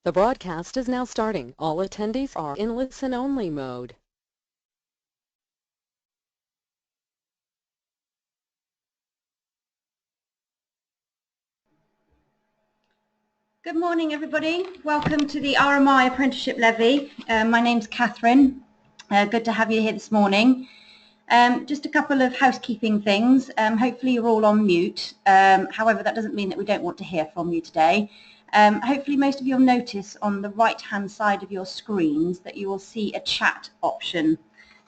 The broadcast is now starting. All attendees are in listen-only mode. Good morning, everybody. Welcome to the RMI Apprenticeship Levy. My name's Catherine. Good to have you here this morning. Just a couple of housekeeping things. Hopefully you're all on mute. However, that doesn't mean that we don't want to hear from you today. Hopefully most of you will notice on the right-hand side of your screens that you will see a chat option.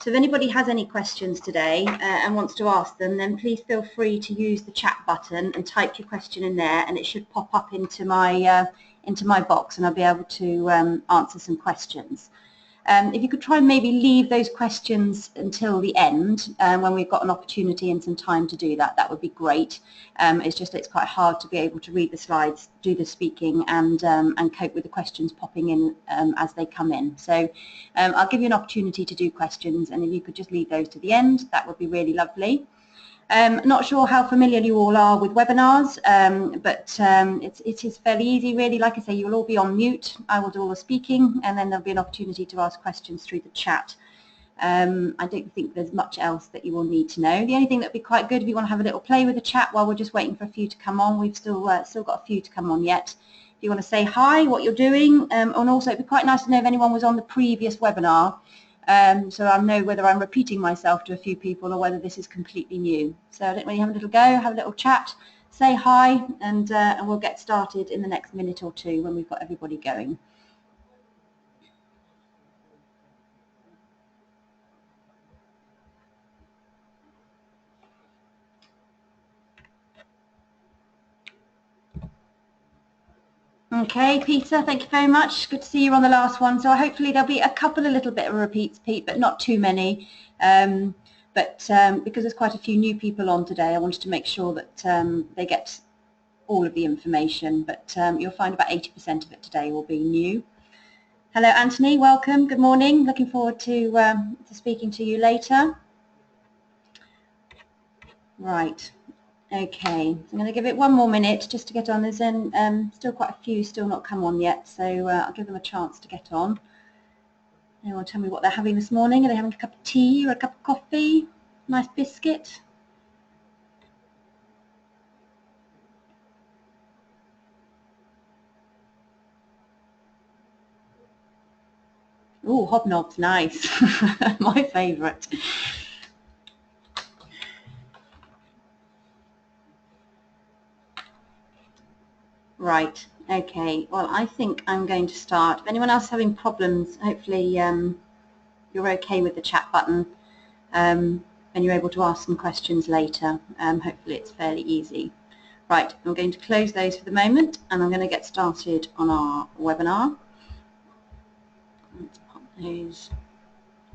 So if anybody has any questions today and wants to ask them, then please feel free to use the chat button and type your question in there, and it should pop up into my box, and I'll be able to answer some questions. If you could try and maybe leave those questions until the end when we've got an opportunity and some time to do that, that would be great. It's quite hard to be able to read the slides, do the speaking, and cope with the questions popping in as they come in. So I'll give you an opportunity to do questions, and if you could just leave those to the end, that would be really lovely. Not sure how familiar you all are with webinars, but it is fairly easy, really. Like I say, you'll all be on mute. I will do all the speaking, and then there'll be an opportunity to ask questions through the chat. I don't think there's much else that you will need to know. The only thing that would be quite good if you want to have a little play with the chat while we're just waiting for a few to come on. We've still got a few to come on yet. If you want to say hi, what you're doing, and also it'd be quite nice to know if anyone was on the previous webinar. So I know whether I'm repeating myself to a few people or whether this is completely new. So I don't really have a little go, have a little chat, say hi, and we'll get started in the next minute or two when we've got everybody going. Okay, Peter, thank you very much. Good to see you on the last one. So hopefully there'll be a couple of little bit of repeats, Pete, but not too many. Because there's quite a few new people on today, I wanted to make sure that they get all of the information, but you'll find about 80% of it today will be new. Hello, Anthony, welcome, good morning. Looking forward to speaking to you later. Right. Okay, so I'm going to give it one more minute just to get on. There's still quite a few still not come on yet, so I'll give them a chance to get on. Anyone tell me what they're having this morning? Are they having a cup of tea or a cup of coffee? Nice biscuit? Oh, hobnobs, nice. My favourite. Right, okay, well, I think I'm going to start. If anyone else is having problems, hopefully you're okay with the chat button and you're able to ask some questions later. Hopefully it's fairly easy. Right, I'm going to close those for the moment, and I'm going to get started on our webinar. Let's pop those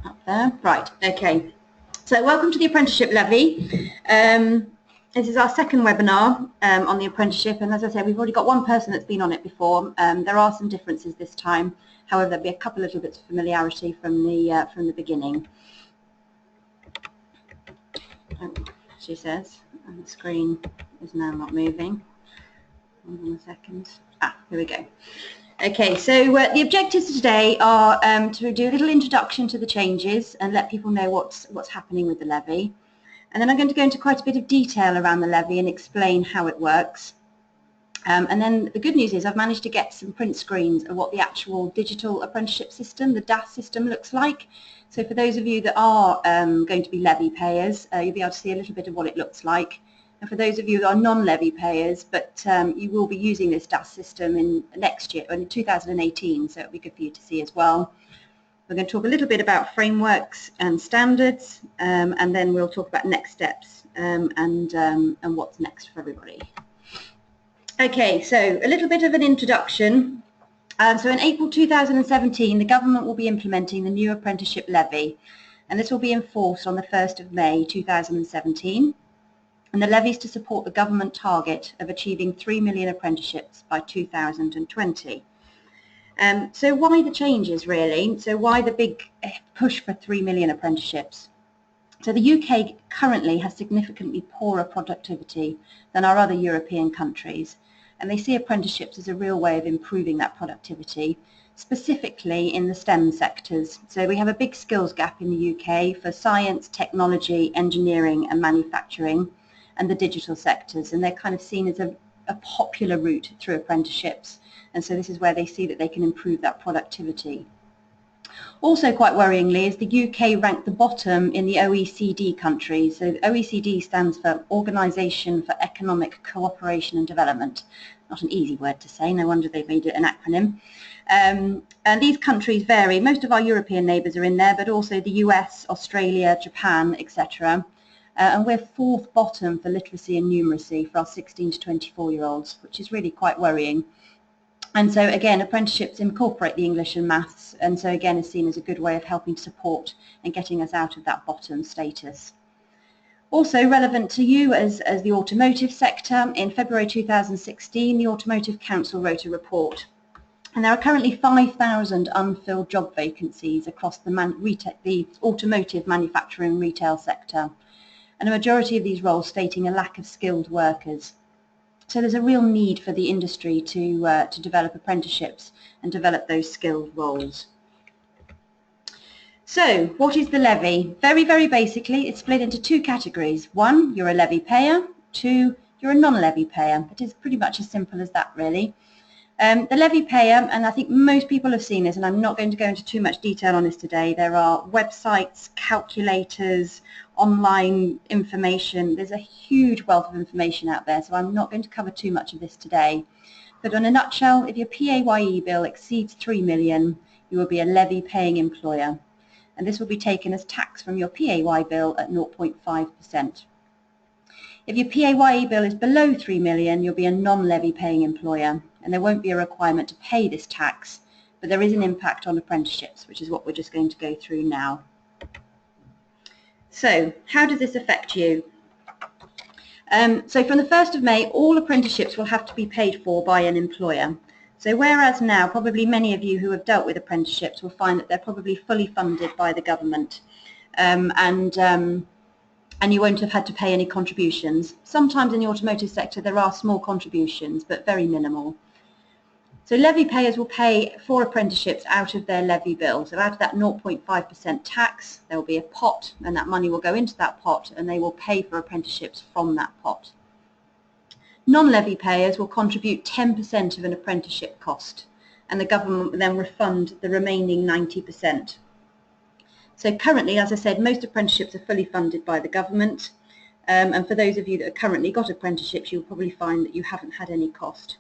up there. Right, okay. So welcome to the Apprenticeship Levy. This is our second webinar on the apprenticeship, and as I said, we've already got one person that's been on it before. There are some differences this time. However, there'll be a couple little bits of familiarity from the beginning. Oh, she says, and the screen is now not moving. Hold on a second. Ah, here we go. Okay, so the objectives today are to do a little introduction to the changes and let people know what's happening with the levy. And then I'm going to go into quite a bit of detail around the levy and explain how it works. And then the good news is I've managed to get some print screens of what the actual digital apprenticeship system, the DAS system, looks like. So for those of you that are going to be levy payers, you'll be able to see a little bit of what it looks like. And for those of you that are non-levy payers, but you will be using this DAS system in next year, in 2018, so it'll be good for you to see as well. We're going to talk a little bit about frameworks and standards, and then we'll talk about next steps and what's next for everybody. Okay, so a little bit of an introduction. So in April 2017, the government will be implementing the new apprenticeship levy, and this will be enforced on the 1st of May 2017. And the levy is to support the government target of achieving 3 million apprenticeships by 2020. So why the changes, really? So why the big push for 3 million apprenticeships? So the UK currently has significantly poorer productivity than our other European countries. and they see apprenticeships as a real way of improving that productivity, specifically in the STEM sectors. So we have a big skills gap in the UK for science, technology, engineering and manufacturing and the digital sectors, and they're kind of seen as a popular route through apprenticeships, and so this is where they see that they can improve that productivity. Also quite worryingly is the UK ranked the bottom in the OECD countries. So OECD stands for Organisation for Economic Cooperation and Development. Not an easy word to say, no wonder they've made it an acronym. And these countries vary. Most of our European neighbours are in there, but also the US, Australia, Japan, etc. And we're fourth bottom for literacy and numeracy for our 16 to 24-year-olds, which is really quite worrying. And so again, apprenticeships incorporate the English and maths, and so again is seen as a good way of helping to support and getting us out of that bottom status. Also relevant to you as the automotive sector, in February 2016 the Automotive Council wrote a report, and there are currently 5,000 unfilled job vacancies across the automotive manufacturing retail sector, and a majority of these roles stating a lack of skilled workers. So there's a real need for the industry to develop apprenticeships and develop those skilled roles. So what is the levy? Very, very basically, it's split into two categories. One, you're a levy payer. Two, you're a non-levy payer. It is pretty much as simple as that, really. The levy payer, and I think most people have seen this, and I'm not going to go into too much detail on this today. There are websites, calculators, online information. There's a huge wealth of information out there, so I'm not going to cover too much of this today. But in a nutshell, if your PAYE bill exceeds 3 million, you will be a levy paying employer, and this will be taken as tax from your PAYE bill at 0.5%. If your PAYE bill is below 3 million, you'll be a non-levy paying employer, and there won't be a requirement to pay this tax, but there is an impact on apprenticeships, which is what we're just going to go through now. So how does this affect you? So from the 1st of May, all apprenticeships will have to be paid for by an employer. So whereas now probably many of you who have dealt with apprenticeships will find that they're probably fully funded by the government, and you won't have had to pay any contributions. Sometimes in the automotive sector there are small contributions, but very minimal. So levy payers will pay for apprenticeships out of their levy bill. So out of that 0.5% tax, there will be a pot, and that money will go into that pot, and they will pay for apprenticeships from that pot. Non-levy payers will contribute 10% of an apprenticeship cost, and the government will then refund the remaining 90%. So currently, as I said, most apprenticeships are fully funded by the government, and for those of you that have currently got apprenticeships, you'll probably find that you haven't had any cost.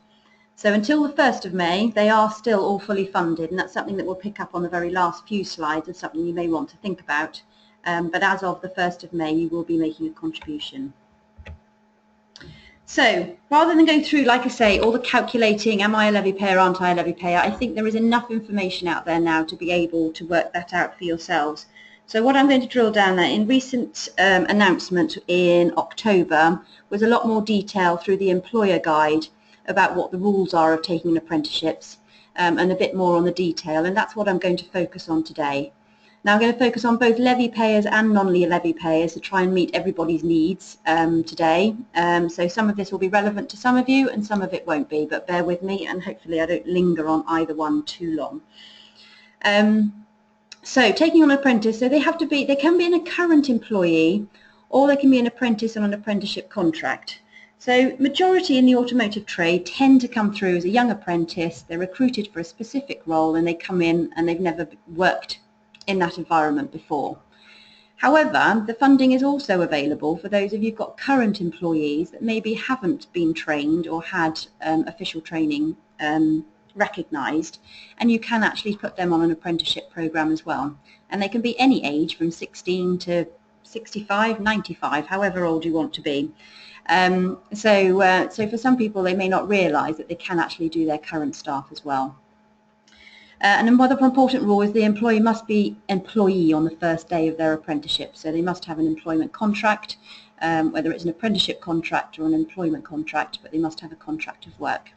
So until the 1st of May, they are still all fully funded, and that's something that we'll pick up on the very last few slides and something you may want to think about. But as of the 1st of May, you will be making a contribution. So rather than go through, like I say, all the calculating, am I a levy payer, aren't I a levy payer, I think there is enough information out there now to be able to work that out for yourselves. So what I'm going to drill down there, in recent announcement in October, was a lot more detail through the employer guide about what the rules are of taking apprenticeships, and a bit more on the detail, and that's what I'm going to focus on today. Now I'm going to focus on both levy payers and non-levy payers to try and meet everybody's needs today. So some of this will be relevant to some of you and some of it won't be, but bear with me and hopefully I don't linger on either one too long. So taking on an apprentice, so they can be a current employee or they can be an apprentice on an apprenticeship contract. So majority in the automotive trade tend to come through as a young apprentice. They're recruited for a specific role and they come in and they've never worked in that environment before. However, the funding is also available for those of you who've got current employees that maybe haven't been trained or had official training recognised, and you can actually put them on an apprenticeship programme as well. And they can be any age from 16 to 65, 95, however old you want to be. So for some people they may not realise that they can actually do their current staff as well. And another important rule is the employee must be employee on the first day of their apprenticeship. So they must have an employment contract, whether it's an apprenticeship contract or an employment contract, but they must have a contract of work.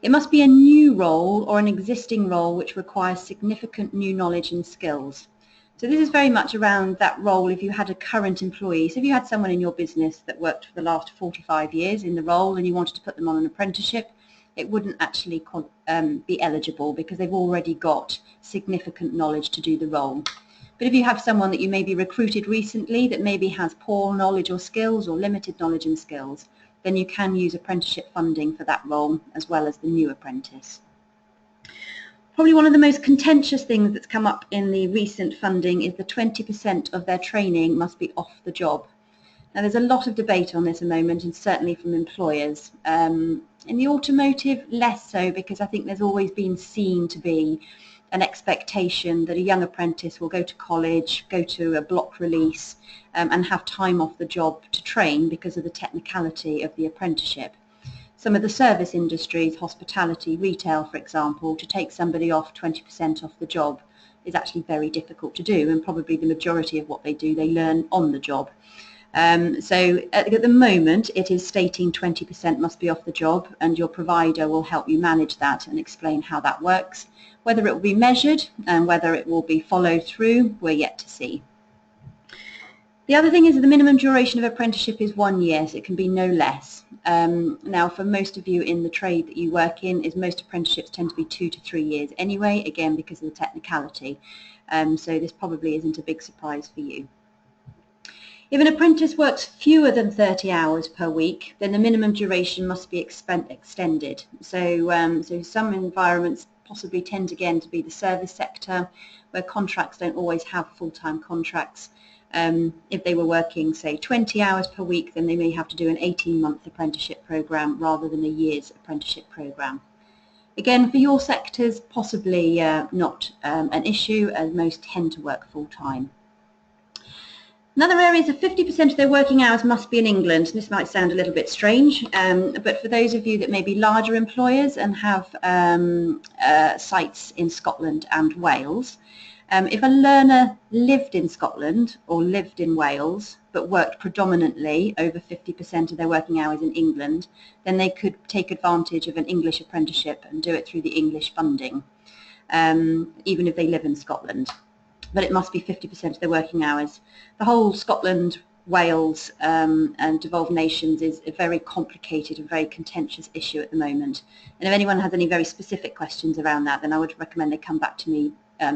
It must be a new role or an existing role which requires significant new knowledge and skills. So this is very much around that role if you had a current employee. So if you had someone in your business that worked for the last 45 years in the role and you wanted to put them on an apprenticeship, it wouldn't actually be eligible because they've already got significant knowledge to do the role. But if you have someone that you maybe recruited recently that maybe has poor knowledge or skills or limited knowledge and skills, then you can use apprenticeship funding for that role as well as the new apprentice. Probably one of the most contentious things that's come up in the recent funding is the 20% of their training must be off the job. Now there's a lot of debate on this at the moment, and certainly from employers. In the automotive, less so, because I think there's always been seen to be an expectation that a young apprentice will go to college, go to a block release and have time off the job to train because of the technicality of the apprenticeship. Some of the service industries, hospitality, retail, for example, to take somebody off 20% off the job is actually very difficult to do, and probably the majority of what they do, they learn on the job. So at the moment, it is stating 20% must be off the job, and your provider will help you manage that and explain how that works. Whether it will be measured and whether it will be followed through, we're yet to see. The other thing is that the minimum duration of apprenticeship is 1 year, so it can be no less. Now, for most of you in the trade that you work in, most apprenticeships tend to be 2 to 3 years anyway, again because of the technicality. So this probably isn't a big surprise for you. If an apprentice works fewer than 30 hours per week, then the minimum duration must be extended. So some environments possibly tend again to be the service sector, where contracts don't always have full-time contracts. If they were working, say, 20 hours per week, then they may have to do an 18-month apprenticeship program rather than a year's apprenticeship program. Again, for your sectors, possibly not an issue, as most tend to work full-time. Another area is that 50% of their working hours must be in England. This might sound a little bit strange, but for those of you that may be larger employers and have sites in Scotland and Wales, if a learner lived in Scotland or lived in Wales but worked predominantly over 50% of their working hours in England, then they could take advantage of an English apprenticeship and do it through the English funding, even if they live in Scotland. But it must be 50% of their working hours. The whole Scotland, Wales and devolved nations is a very complicated and very contentious issue at the moment. And if anyone has any very specific questions around that, then I would recommend they come back to me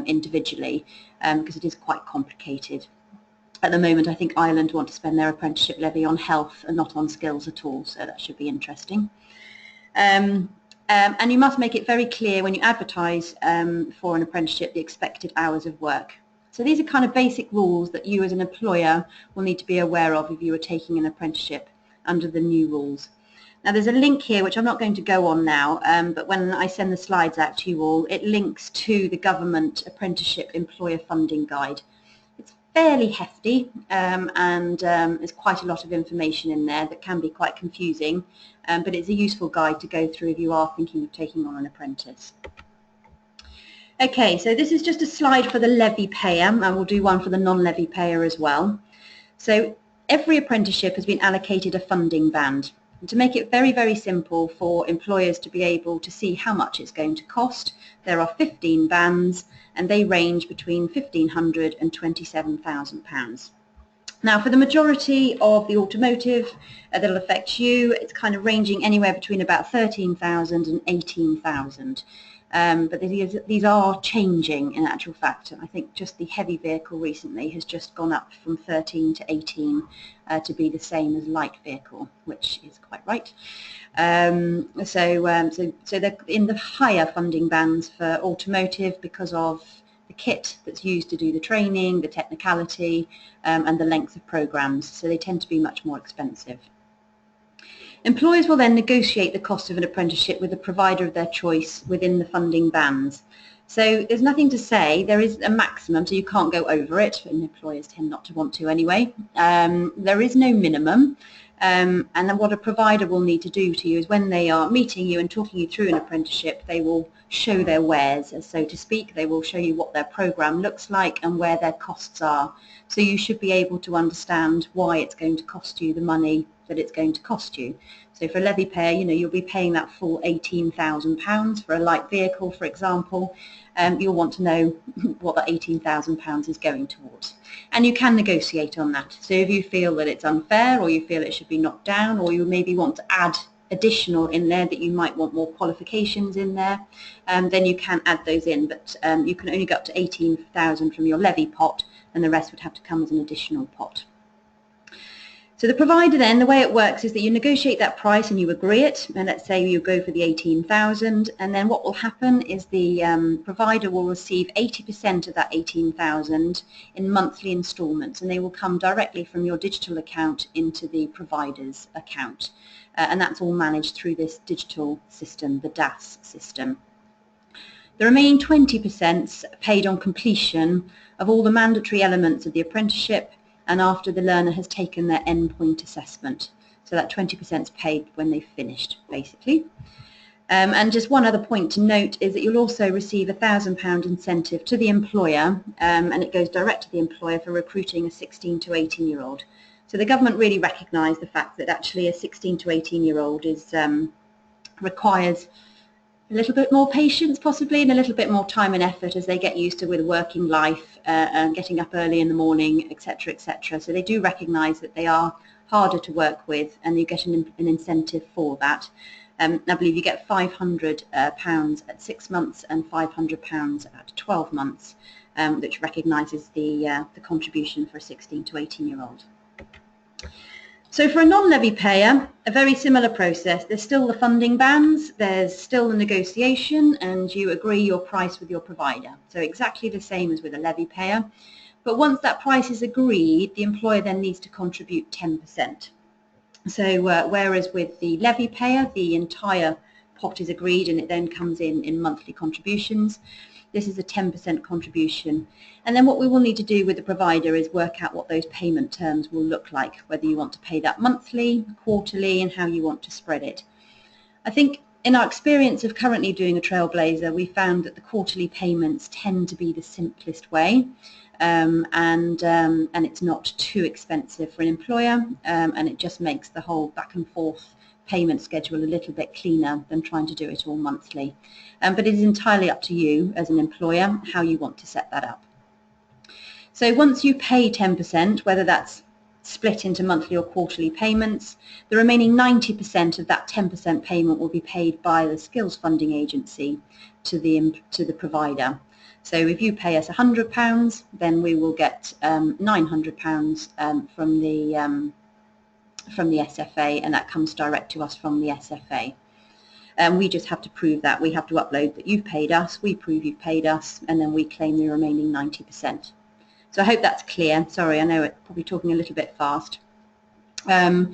individually because it is quite complicated. At the moment, I think Ireland want to spend their apprenticeship levy on health and not on skills at all, so that should be interesting. And you must make it very clear when you advertise for an apprenticeship the expected hours of work. So these are kind of basic rules that you as an employer will need to be aware of if you are taking an apprenticeship under the new rules. Now there's a link here which I'm not going to go on now, but when I send the slides out to you all, it links to the government apprenticeship employer funding guide. It's fairly hefty and there's quite a lot of information in there that can be quite confusing, but it's a useful guide to go through if you are thinking of taking on an apprentice. Okay, so this is just a slide for the levy payer, and we'll do one for the non-levy payer as well. So every apprenticeship has been allocated a funding band. And to make it very, very simple for employers to be able to see how much it's going to cost, there are 15 bands, and they range between £1,500 and £27,000. Now, for the majority of the automotive that'll affect you, it's kind of ranging anywhere between about 13,000 and 18,000. But these are changing in actual fact. I think just the heavy vehicle recently has just gone up from 13 to 18 to be the same as light vehicle, which is quite right. So they're in the higher funding bands for automotive because of the kit that's used to do the training, the technicality, and the length of programs. So they tend to be much more expensive. Employers will then negotiate the cost of an apprenticeship with the provider of their choice within the funding bands. So there's nothing to say, there is a maximum, so you can't go over it, and employers tend not to want to anyway. There is no minimum, and then what a provider will need to do to you is when they are meeting you and talking you through an apprenticeship, they will show their wares, so to speak. They will show you what their program looks like and where their costs are. So you should be able to understand why it's going to cost you the money that it's going to cost you. So for a levy payer, you'll be paying that full £18,000 for a light vehicle, for example. You'll want to know what that £18,000 is going towards. And you can negotiate on that. So if you feel that it's unfair, or you feel it should be knocked down, or you maybe want to add additional in there, that you might want more qualifications in there, then you can add those in, but you can only go up to 18,000 from your levy pot, and the rest would have to come as an additional pot. So the provider then, the way it works is that you negotiate that price and you agree it, and let's say you go for the 18,000, and then what will happen is the provider will receive 80% of that 18,000 in monthly instalments, and they will come directly from your digital account into the provider's account, and that's all managed through this digital system, the DAS system. The remaining 20% paid on completion of all the mandatory elements of the apprenticeship, and after the learner has taken their endpoint assessment. So that 20% is paid when they've finished, basically. And just one other point to note is that you'll also receive a £1,000 incentive to the employer, and it goes direct to the employer for recruiting a 16 to 18-year-old. So the government really recognised the fact that actually a 16 to 18-year-old is requires a little bit more patience possibly, and a little bit more time and effort as they get used to with working life and getting up early in the morning, etc., etc. So they do recognise that they are harder to work with, and you get an incentive for that. I believe you get £500 at 6 months and £500 at 12 months, which recognises the contribution for a 16 to 18-year-old. So for a non-levy payer, a very similar process. There's still the funding bands, there's still the negotiation, and you agree your price with your provider. So exactly the same as with a levy payer. But once that price is agreed, the employer then needs to contribute 10%. So whereas with the levy payer, the entire pot is agreed and it then comes in monthly contributions, this is a 10% contribution. And then what we will need to do with the provider is work out what those payment terms will look like, whether you want to pay that monthly, quarterly, and how you want to spread it. I think in our experience of currently doing a Trailblazer, we found that the quarterly payments tend to be the simplest way, and it's not too expensive for an employer, and it just makes the whole back and forth payment schedule a little bit cleaner than trying to do it all monthly. But it is entirely up to you as an employer how you want to set that up. So once you pay 10%, whether that's split into monthly or quarterly payments, the remaining 90% of that 10% payment will be paid by the skills funding agency to the provider. So if you pay us £100, then we will get £900 from the SFA, and that comes direct to us from the SFA. We just have to prove that. We have to upload that you've paid us, we prove you've paid us, and then we claim the remaining 90%. So I hope that's clear. Sorry, I know it's probably talking a little bit fast. A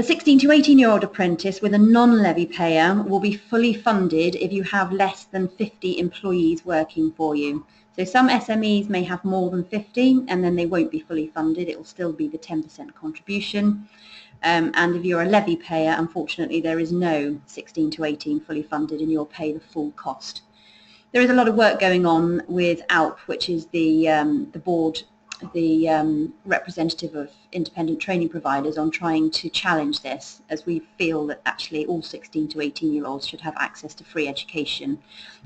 16 to 18-year-old apprentice with a non-levy payer will be fully funded if you have less than 50 employees working for you. So some SMEs may have more than 50, and then they won't be fully funded. It will still be the 10% contribution. And if you're a levy payer, unfortunately, there is no 16 to 18 fully funded, and you'll pay the full cost. There is a lot of work going on with ALP, which is the board, the representative of independent training providers, on trying to challenge this, as we feel that actually all 16 to 18-year-olds should have access to free education.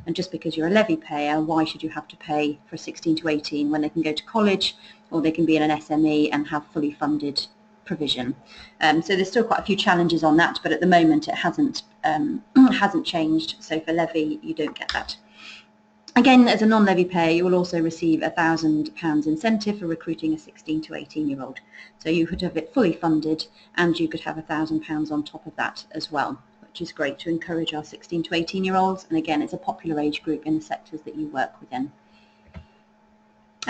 And just because you're a levy payer, why should you have to pay for 16 to 18 when they can go to college, or they can be in an SME and have fully funded provision? So there's still quite a few challenges on that, but at the moment it hasn't changed. So for levy, you don't get that. Again, as a non-levy payer, you will also receive a £1,000 incentive for recruiting a 16 to 18-year-old. So you could have it fully funded, and you could have £1,000 on top of that as well, which is great to encourage our 16 to 18-year-olds. And again, it's a popular age group in the sectors that you work within.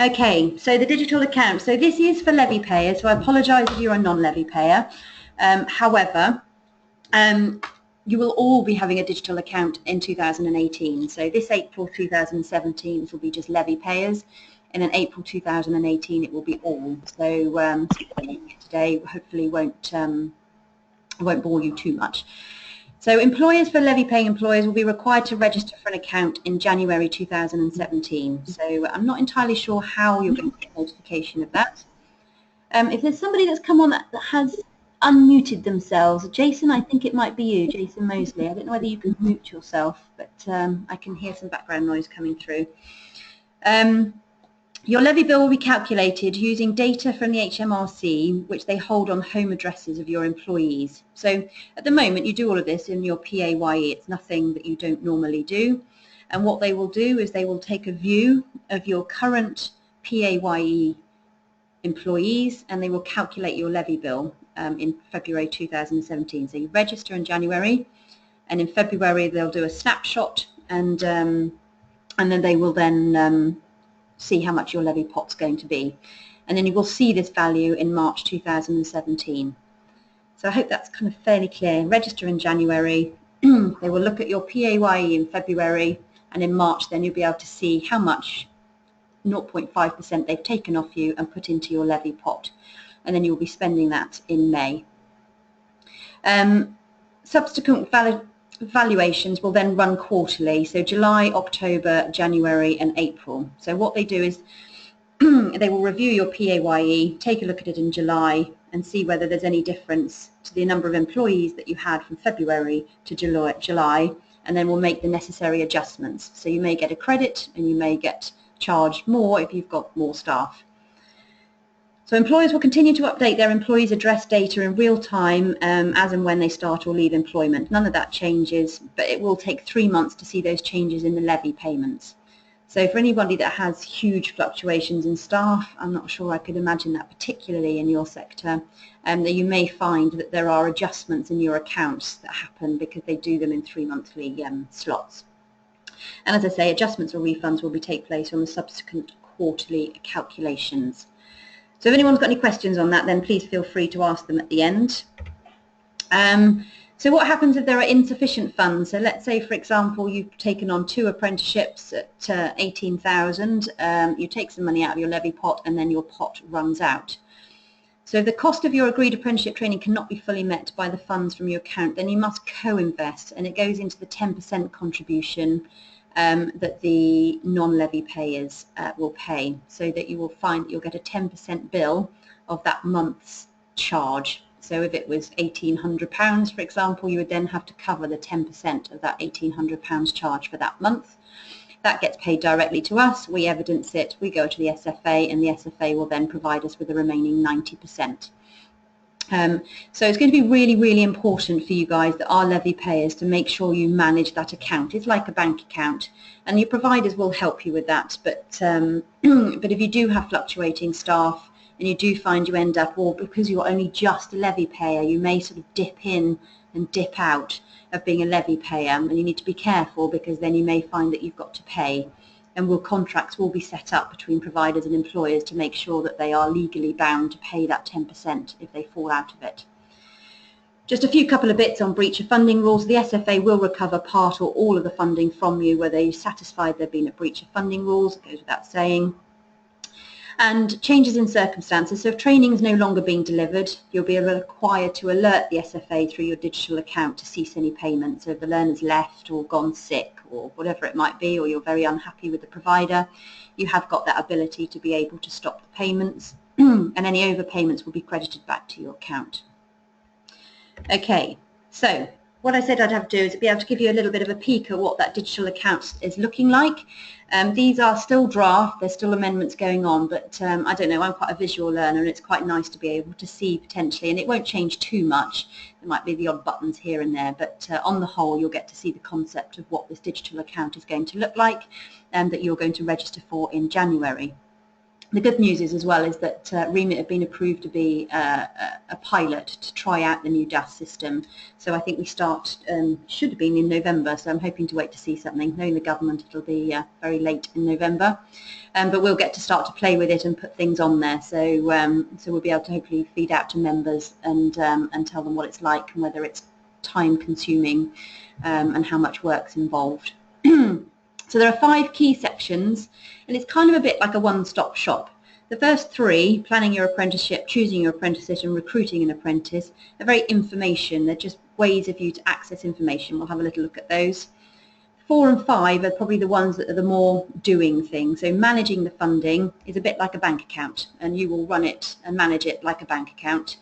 Okay, so the digital account. So this is for levy payers, so I apologise if you're a non-levy payer. However, you will all be having a digital account in 2018. So this April 2017, this will be just levy payers, and in April 2018 it will be all. So today hopefully won't bore you too much. So employers for levy paying employers will be required to register for an account in January 2017. So I'm not entirely sure how you're going to get notification of that. If there's somebody that's come on that has unmuted themselves. Jason, I think it might be you, Jason Mosley. I don't know whether you can mute yourself, but I can hear some background noise coming through. Your levy bill will be calculated using data from the HMRC, which they hold on home addresses of your employees. So at the moment, you do all of this in your PAYE. It's nothing that you don't normally do. And what they will do is they will take a view of your current PAYE employees, and they will calculate your levy bill in February 2017. So you register in January, and in February they'll do a snapshot, and then they will then see how much your levy pot's going to be. And then you will see this value in March 2017. So I hope that's kind of fairly clear. Register in January, they will look at your PAYE in February, and in March then you'll be able to see how much 0.5% they've taken off you and put into your levy pot. And then you'll be spending that in May. Subsequent valuations will then run quarterly, so July, October, January and April. So what they do is they will review your PAYE, take a look at it in July and see whether there's any difference to the number of employees that you had from February to July, and then we'll make the necessary adjustments. So you may get a credit and you may get charged more if you've got more staff. So employers will continue to update their employees' address data in real time as and when they start or leave employment. None of that changes, but it will take 3 months to see those changes in the levy payments. So for anybody that has huge fluctuations in staff, I'm not sure I could imagine that particularly in your sector, that you may find that there are adjustments in your accounts that happen because they do them in 3 monthly slots. And as I say, adjustments or refunds will take place on the subsequent quarterly calculations. So if anyone's got any questions on that, then please feel free to ask them at the end. So what happens if there are insufficient funds? So let's say, for example, you've taken on 2 apprenticeships at 18,000. You take some money out of your levy pot and then your pot runs out. So if the cost of your agreed apprenticeship training cannot be fully met by the funds from your account, then you must co-invest, and it goes into the 10% contribution that the non-levy payers will pay, so that you will find that you'll get a 10% bill of that month's charge. So if it was £1,800, for example, you would then have to cover the 10% of that £1,800 charge for that month. That gets paid directly to us, we evidence it, we go to the SFA, and the SFA will then provide us with the remaining 90%. So it's going to be really, really important for you guys that are levy payers to make sure you manage that account. It's like a bank account, and your providers will help you with that. But if you do have fluctuating staff and you do find you end up, or because you're only just a levy payer, you may sort of dip in and dip out of being a levy payer, and you need to be careful, because then you may find that you've got to pay. And contracts will be set up between providers and employers to make sure that they are legally bound to pay that 10% if they fall out of it. Just a couple of bits on breach of funding rules. The SFA will recover part or all of the funding from you whether you're satisfied there have been a breach of funding rules. It goes without saying. And changes in circumstances. So if training is no longer being delivered, you'll be required to alert the SFA through your digital account to cease any payments. So if the learner's left or gone sick or whatever it might be, or you're very unhappy with the provider, you have got that ability to be able to stop the payments, and any overpayments will be credited back to your account. Okay, so what I said I'd have to do is be able to give you a little bit of a peek at what that digital account is looking like. These are still draft, there's still amendments going on, but I don't know, I'm quite a visual learner and it's quite nice to be able to see potentially, and it won't change too much. There might be the odd buttons here and there, but on the whole you'll get to see the concept of what this digital account is going to look like and that you're going to register for in January. The good news is as well is that Remit have been approved to be a pilot to try out the new DAS system. So I think we start, should have been in November, so I'm hoping to wait to see something. Knowing the government, it'll be very late in November. But we'll get to start to play with it and put things on there. So we'll be able to hopefully feed out to members and tell them what it's like and whether it's time consuming and how much work's involved. So there are 5 key sections, and it's kind of a bit like a one-stop shop. The first 3, planning your apprenticeship, choosing your apprenticeship and recruiting an apprentice, are very information. They're just ways of you to access information. We'll have a little look at those. 4 and 5 are probably the ones that are the more doing things. So managing the funding is a bit like a bank account, and you will run it and manage it like a bank account.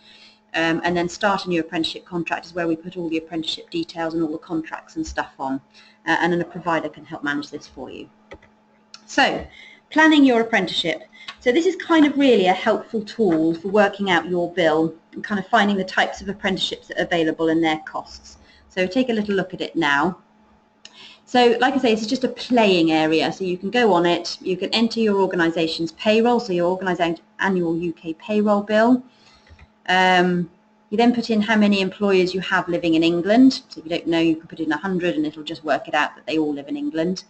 and then start a new apprenticeship contract is where we put all the apprenticeship details and all the contracts and stuff on, and then a provider can help manage this for you. So, planning your apprenticeship. So this is kind of really a helpful tool for working out your bill and kind of finding the types of apprenticeships that are available and their costs. So take a little look at it now. So like I say, it's just a playing area, so you can go on it, you can enter your organisation's payroll, so your organisation annual UK payroll bill. You then put in how many employers you have living in England. So if you don't know, you can put in 100 and it'll just work it out that they all live in England.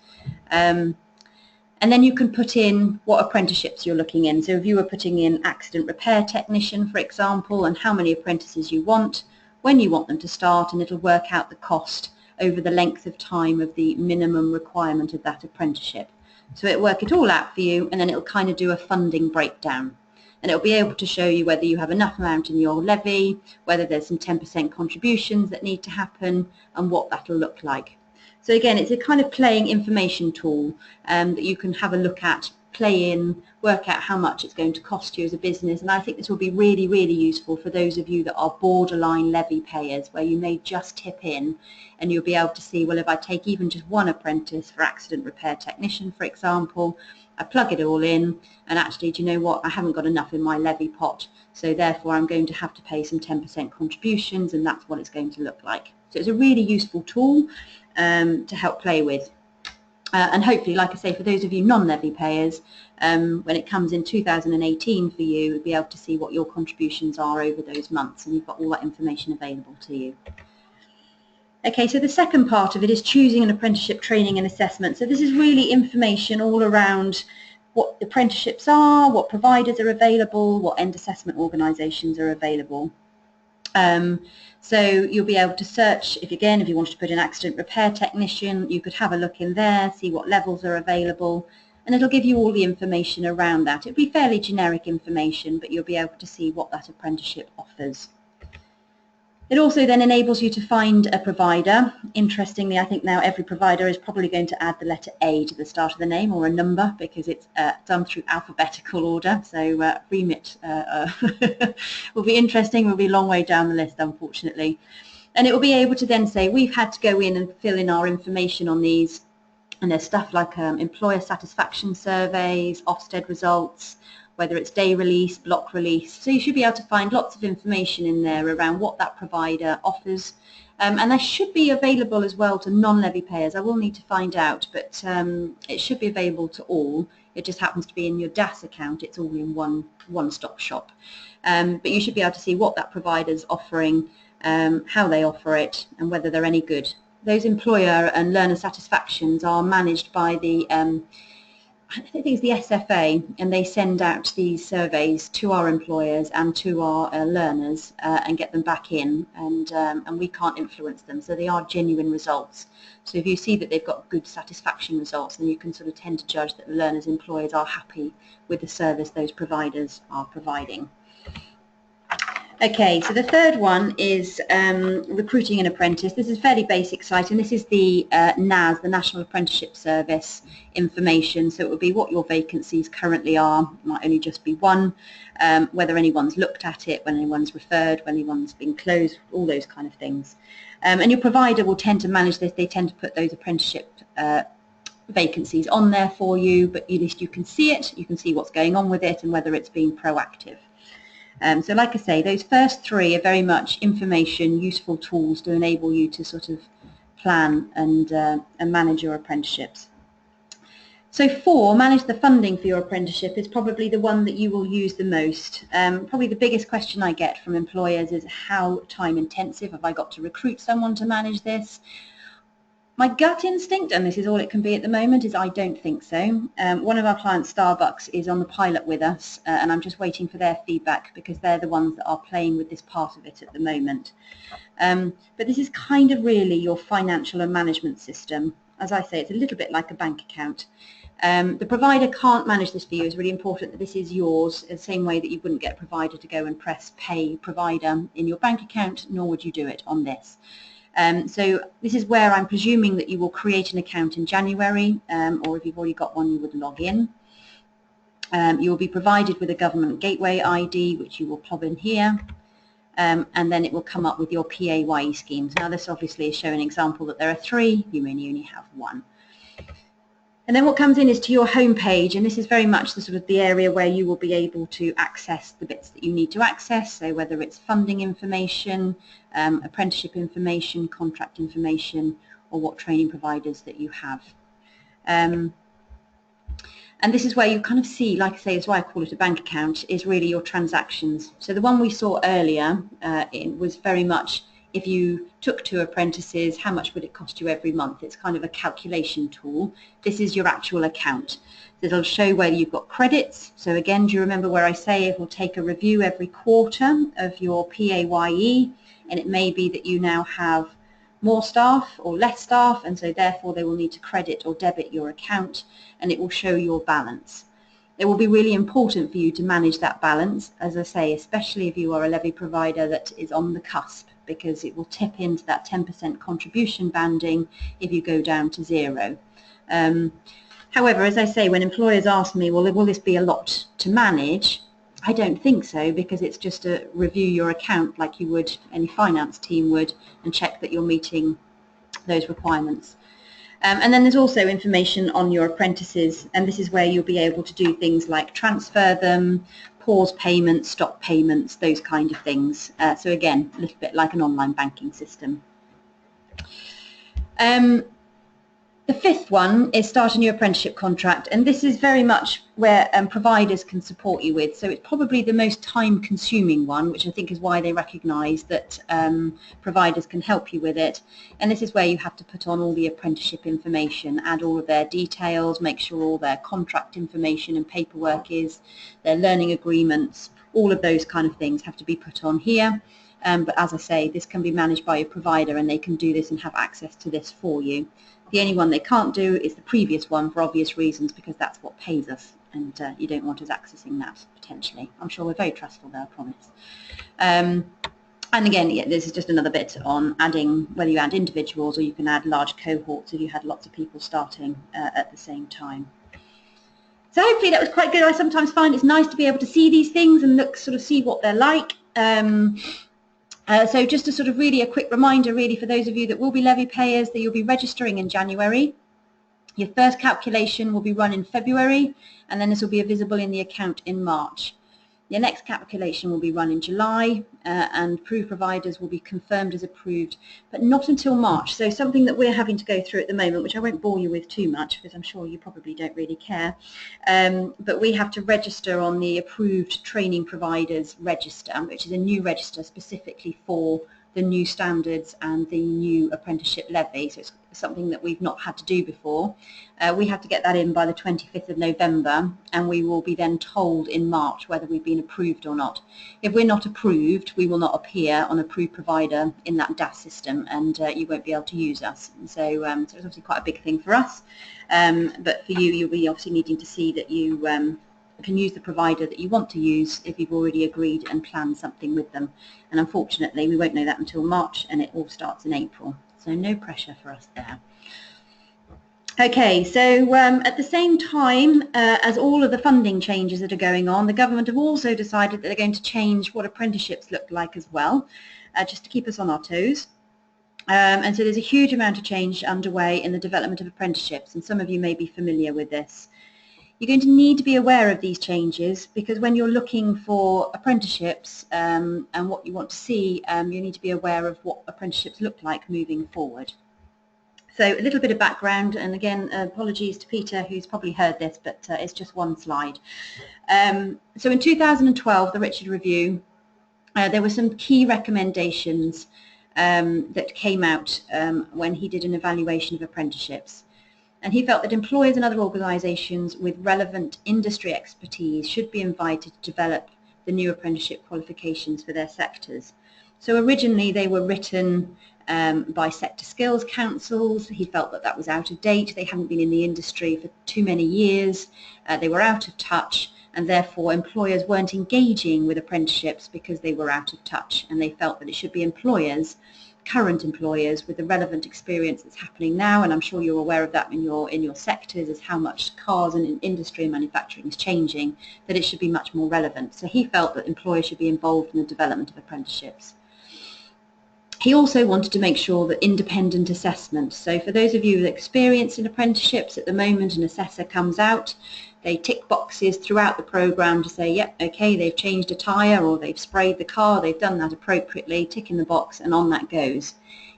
And then you can put in what apprenticeships you're looking in. So if you were putting in accident repair technician, for example, and how many apprentices you want, when you want them to start, and it'll work out the cost over the length of time of the minimum requirement of that apprenticeship. So it'll work it all out for you, and then it'll kind of do a funding breakdown. And it'll be able to show you whether you have enough amount in your levy, whether there's some 10% contributions that need to happen, and what that'll look like. So again, it's a kind of playing information tool that you can have a look at, play in, work out how much it's going to cost you as a business. And I think this will be really, really useful for those of you that are borderline levy payers, where you may just tip in and you'll be able to see, well, if I take even just one apprentice for accident repair technician, for example, I plug it all in, and actually, do you know what, I haven't got enough in my levy pot, so therefore I'm going to have to pay some 10% contributions, and that's what it's going to look like. So it's a really useful tool to help play with. And hopefully, like I say, for those of you non-levy payers, when it comes in 2018 for you, you'll be able to see what your contributions are over those months, and you've got all that information available to you. Okay, so the second part of it is choosing an apprenticeship training and assessment. So this is really information all around what apprenticeships are, what providers are available, what end assessment organisations are available. So you'll be able to search, if you wanted to put an accident repair technician, you could have a look in there, see what levels are available, and it'll give you all the information around that. It'll be fairly generic information, but you'll be able to see what that apprenticeship offers. It also then enables you to find a provider. Interestingly, I think now every provider is probably going to add the letter A to the start of the name, or a number, because it's done through alphabetical order. So remit will be interesting. We'll be a long way down the list, unfortunately. And it will be able to then say, we've had to go in and fill in our information on these. And there's stuff like employer satisfaction surveys, Ofsted results, whether it's day release, block release. So you should be able to find lots of information in there around what that provider offers. And that should be available as well to non-levy payers. I will need to find out, but it should be available to all. It just happens to be in your DAS account. It's all in one-stop shop. But you should be able to see what that provider's offering, how they offer it, and whether they're any good. Those employer and learner satisfactions are managed by the I think it's the SFA, and they send out these surveys to our employers and to our learners and get them back in, and we can't influence them, so they are genuine results. So if you see that they've got good satisfaction results, then you can sort of tend to judge that the learners' employers are happy with the service those providers are providing. Okay, so the third one is recruiting an apprentice. This is a fairly basic site, and this is the NAS, the National Apprenticeship Service information. So it would be what your vacancies currently are. It might only just be one, whether anyone's looked at it, when anyone's referred, when anyone's been closed, all those kind of things. And your provider will tend to manage this. They tend to put those apprenticeship vacancies on there for you, but at least you can see it. You can see what's going on with it and whether it's been proactive. So like I say, those first three are very much information, useful tools to enable you to sort of plan and manage your apprenticeships. So 4, manage the funding for your apprenticeship, is probably the one that you will use the most. Probably the biggest question I get from employers is, how time intensive have I got to recruit someone to manage this? My gut instinct, and this is all it can be at the moment, is I don't think so. One of our clients, Starbucks, is on the pilot with us, and I'm just waiting for their feedback because they're the ones that are playing with this part of it at the moment. But this is kind of really your financial and management system. As I say, it's a little bit like a bank account. The provider can't manage this for you. It's really important that this is yours, in the same way that you wouldn't get a provider to go and press pay provider in your bank account, nor would you do it on this. So this is where I'm presuming that you will create an account in January, or if you've already got one, you would log in. You will be provided with a government gateway ID, which you will plug in here. and then it will come up with your PAYE schemes. Now this obviously is showing an example that there are 3, you may only have 1. And then what comes in is to your home page, and this is very much the sort of the area where you will be able to access the bits that you need to access, so whether it's funding information, apprenticeship information, contract information, or what training providers that you have. And this is where you kind of see, like I say, it's why I call it a bank account, is really your transactions. So the one we saw earlier it was very much, if you took 2 apprentices, how much would it cost you every month? It's kind of a calculation tool. This is your actual account. It'll show where you've got credits. So again, do you remember where I say it will take a review every quarter of your PAYE, and it may be that you now have more staff or less staff, and so therefore they will need to credit or debit your account, and it will show your balance. It will be really important for you to manage that balance, as I say, especially if you are a levy provider that is on the cusp, because it will tip into that 10% contribution banding if you go down to 0. However, as I say, when employers ask me, well, will this be a lot to manage? I don't think so, because it's just to review your account like you would, any finance team would, and check that you're meeting those requirements. And then there's also information on your apprentices, and this is where you'll be able to do things like transfer them, pause payments, stop payments, those kind of things. So again, a little bit like an online banking system. The 5th one is start a new apprenticeship contract, and this is very much where providers can support you with. So it's probably the most time-consuming one, which I think is why they recognise that providers can help you with it. And this is where you have to put on all the apprenticeship information, add all of their details, make sure all their contract information and paperwork is, their learning agreements, all of those kind of things have to be put on here. But as I say, this can be managed by a provider, and they can do this and have access to this for you. The only one they can't do is the previous one, for obvious reasons, because that's what pays us, and you don't want us accessing that potentially. I'm sure we're very trustful there, I promise. And again, yeah, this is just another bit on adding, whether you add individuals or you can add large cohorts if you had lots of people starting at the same time. So hopefully that was quite good. I sometimes find it's nice to be able to see these things and see what they're like. So just a sort of really a quick reminder really for those of you that will be levy payers, that you'll be registering in January. Your first calculation will be run in February, and then this will be visible in the account in March. Your next calculation will be run in July, and approved providers will be confirmed as approved, but not until March. So something that we're having to go through at the moment, which I won't bore you with too much because I'm sure you probably don't really care, but we have to register on the approved training providers register, which is a new register specifically for the new standards and the new apprenticeship levy. So it's something that we've not had to do before. We have to get that in by the 25th of November, and we will be then told in March whether we've been approved or not. If we're not approved, we will not appear on approved provider in that DAS system, and you won't be able to use us. And so, so it's obviously quite a big thing for us, but for you, you'll be obviously needing to see that you can use the provider that you want to use if you've already agreed and planned something with them. And unfortunately, we won't know that until March, and it all starts in April. So no pressure for us there. Okay, so at the same time as all of the funding changes that are going on, the government have also decided that they're going to change what apprenticeships look like as well, just to keep us on our toes. And so there's a huge amount of change underway in the development of apprenticeships, and some of you may be familiar with this. You're going to need to be aware of these changes, because when you're looking for apprenticeships and what you want to see, you need to be aware of what apprenticeships look like moving forward. So a little bit of background, and again, apologies to Peter, who's probably heard this, but it's just one slide. So in 2012, the Richard Review, there were some key recommendations that came out when he did an evaluation of apprenticeships. And he felt that employers and other organisations with relevant industry expertise should be invited to develop the new apprenticeship qualifications for their sectors. So originally they were written by sector skills councils. He felt that that was out of date. They hadn't been in the industry for too many years. They were out of touch, and therefore employers weren't engaging with apprenticeships because they were out of touch, and they felt that it should be employers current employers with the relevant experience that's happening now, and I'm sure you're aware of that in your sectors, as how much cars and industry and manufacturing is changing, that it should be much more relevant. So he felt that employers should be involved in the development of apprenticeships. He also wanted to make sure that independent assessment, so for those of you with experience in apprenticeships, at the moment an assessor comes out, they tick boxes throughout the programme to say, yep, okay, they've changed a tyre or they've sprayed the car, they've done that appropriately, tick in the box, and on that goes.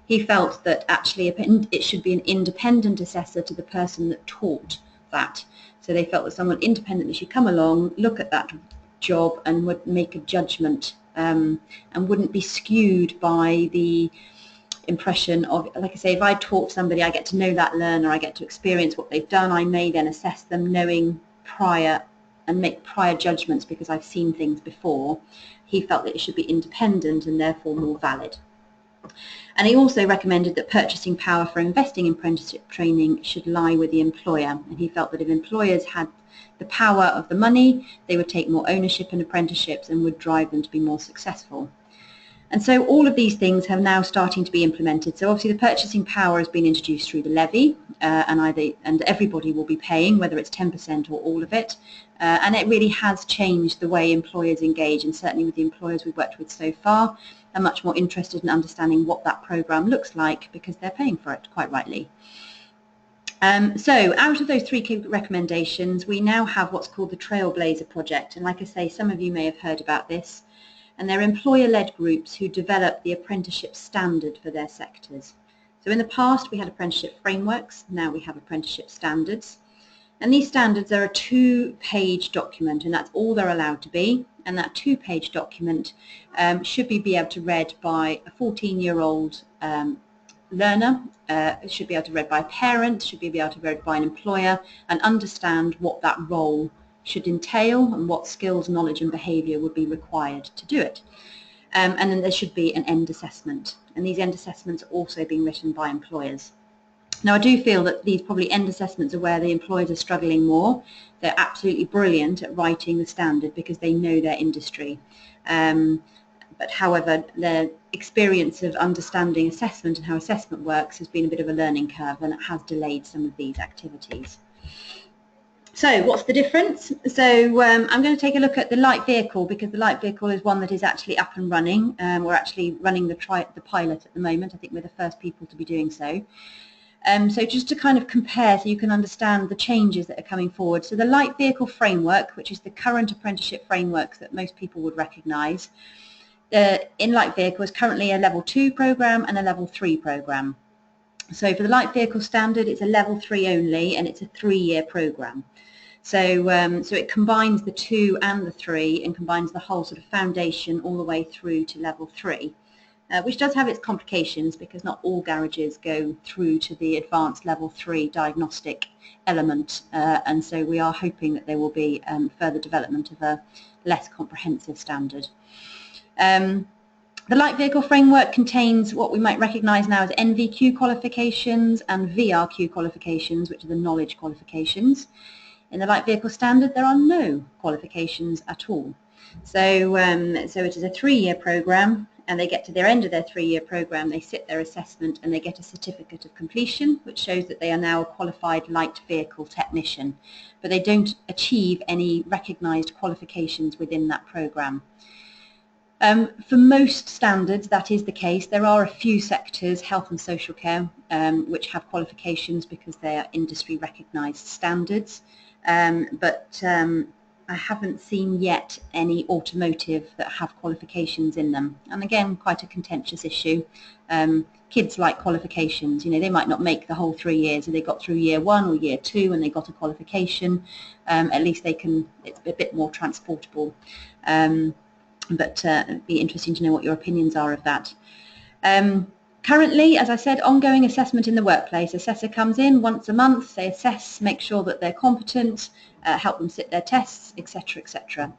He felt that actually it should be an independent assessor to the person that taught that. So they felt that someone independently should come along, look at that job and would make a judgment and wouldn't be skewed by the impression of, like I say, if I taught somebody, I get to know that learner, I get to experience what they've done, I may then assess them knowing prior and make prior judgments because I've seen things before. He felt that it should be independent and therefore more valid. And he also recommended that purchasing power for investing in apprenticeship training should lie with the employer, and he felt that if employers had the power of the money, they would take more ownership in apprenticeships and would drive them to be more successful. And so all of these things are now starting to be implemented. So obviously the purchasing power has been introduced through the levy, and everybody will be paying, whether it's 10% or all of it. And it really has changed the way employers engage, and certainly with the employers we've worked with so far, are much more interested in understanding what that programme looks like because they're paying for it, quite rightly. So out of those 3 key recommendations, we now have what's called the Trailblazer Project. And like I say, some of you may have heard about this. And they're employer-led groups who develop the apprenticeship standard for their sectors. So in the past we had apprenticeship frameworks, now we have apprenticeship standards. And these standards are a 2-page document, and that's all they're allowed to be. And that 2-page document should be able to read by a 14-year-old learner, it should be able to read by a parent, should be able to read by an employer, and understand what that role should entail and what skills, knowledge and behaviour would be required to do it. And then there should be an end assessment, and these end assessments are also being written by employers. Now I do feel that these probably end assessments are where the employers are struggling more. They're absolutely brilliant at writing the standard because they know their industry. But however, their experience of understanding assessment and how assessment works has been a bit of a learning curve, and it has delayed some of these activities. So what's the difference? So I'm going to take a look at the light vehicle, because the light vehicle is one that is actually up and running. We're actually running the pilot at the moment. I think we're the first people to be doing so. So just to kind of compare so you can understand the changes that are coming forward. So the light vehicle framework, which is the current apprenticeship framework that most people would recognise, in light vehicle is currently a level 2 programme and a level 3 programme. So for the light vehicle standard, it's a level 3 only, and it's a 3-year programme. So so it combines the 2 and the 3 and combines the whole sort of foundation all the way through to level 3. Which does have its complications because not all garages go through to the advanced level 3 diagnostic element, and so we are hoping that there will be further development of a less comprehensive standard. The light vehicle framework contains what we might recognise now as NVQ qualifications and VRQ qualifications, which are the knowledge qualifications. In the light vehicle standard there are no qualifications at all. So, so it is a 3-year programme, and they get to their end of their 3-year programme, they sit their assessment and they get a certificate of completion which shows that they are now a qualified light vehicle technician, but they don't achieve any recognised qualifications within that programme. For most standards that is the case. There are a few sectors, health and social care, which have qualifications because they are industry recognised standards, but I haven't seen yet any automotive that have qualifications in them, and again quite a contentious issue. Kids like qualifications, you know, they might not make the whole 3 years, and they got through year 1 or year 2 and they got a qualification. At least they can, it's a bit more transportable, but it'd be interesting to know what your opinions are of that. Currently, as I said, ongoing assessment in the workplace. Assessor comes in once a month, they assess, make sure that they're competent, help them sit their tests, etc., etc.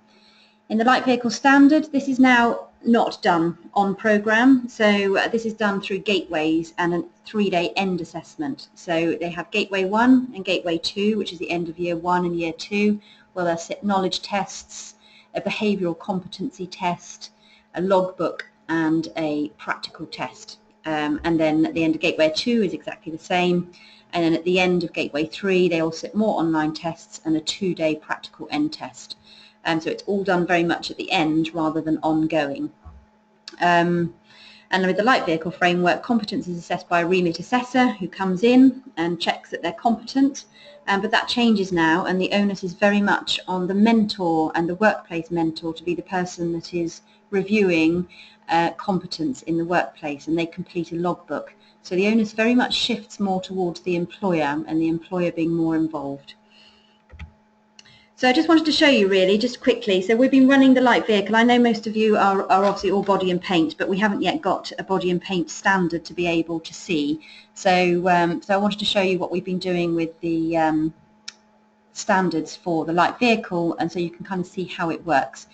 In the light vehicle standard, this is now not done on programme, so this is done through gateways and a 3-day end assessment. So they have gateway 1 and gateway 2, which is the end of year 1 and year 2, where they'll sit knowledge tests, a behavioural competency test, a logbook and a practical test. and then at the end of Gateway 2 is exactly the same, and then at the end of Gateway 3 they all sit more online tests and a 2-day practical end test. So it's all done very much at the end rather than ongoing. And with the light vehicle framework, competence is assessed by a remit assessor who comes in and checks that they're competent, but that changes now, and the onus is very much on the mentor and the workplace mentor to be the person that is reviewing competence in the workplace, and they complete a logbook. So the onus very much shifts more towards the employer, and the employer being more involved. So I just wanted to show you really, just quickly, so we've been running the light vehicle. I know most of you are obviously all body and paint, but we haven't yet got a body and paint standard to be able to see. So, so I wanted to show you what we've been doing with the standards for the light vehicle, and so you can kind of see how it works.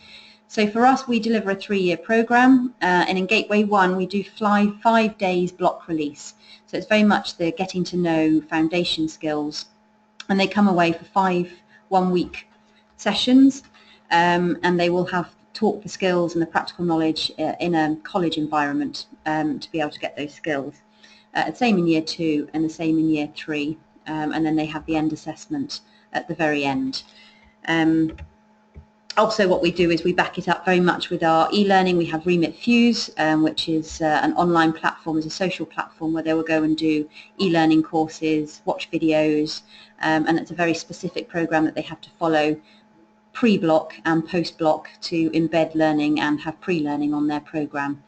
So for us, we deliver a 3-year program, and in Gateway 1 we do 5 days block release. So it's very much the getting to know foundation skills, and they come away for 5 one-week sessions, and they will have taught the skills and the practical knowledge in a college environment to be able to get those skills. The same in year 2 and the same in year 3, and then they have the end assessment at the very end. Also what we do is we back it up very much with our e-learning. We have Remit Fuse, which is an online platform, is a social platform where they will go and do e-learning courses, watch videos, and it's a very specific program that they have to follow pre-block and post-block to embed learning and have pre-learning on their program.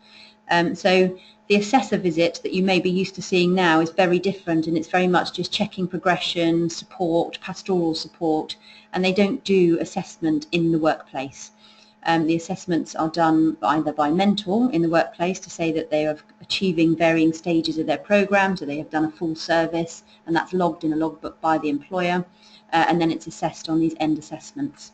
So the assessor visit that you may be used to seeing now is very different, and it's very much just checking progression, support, pastoral support, and they don't do assessment in the workplace. The assessments are done either by mentor in the workplace to say that they are achieving varying stages of their program, so they have done a full service, and that's logged in a logbook by the employer, and then it's assessed on these end assessments.